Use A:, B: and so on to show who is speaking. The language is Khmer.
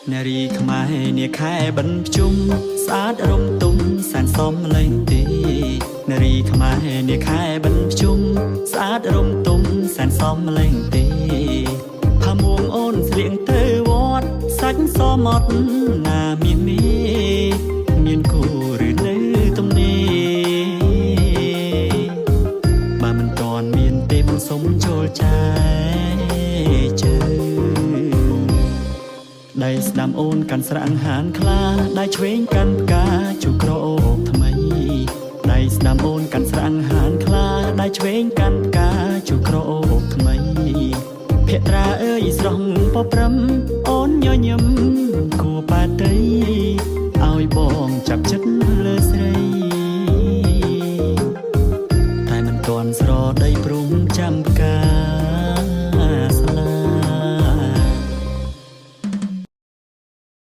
A: នារីខ្មែរនាខែបិណ្ឌភ្ជុំស្អាតរំទុំសែនសមលែងទេនារីខ្មែរនាខែបិណ្ឌភ្ជុំស្អាតរំទុំសែនសមលែងទេផាមួងអូនស្លៀងទៅវត្តសាច់សមត់ណាមានមេមានគូឬនៅទំនេរបើមិនតាន់មានទេបងសុំចូលចែជើដៃស្ដាំអូនកាន់ស្រាំងហានខ្លាដៃឆ្វេងកាន់ផ្កាជូក្រអូបថ្មីដៃស្ដាំអូនកាន់ស្រាំងហានខ្លាដៃឆ្វេងកាន់ផ្កាជូក្រអូបថ្មីភក្ត្រាអើយស្រស់ពប្រឹម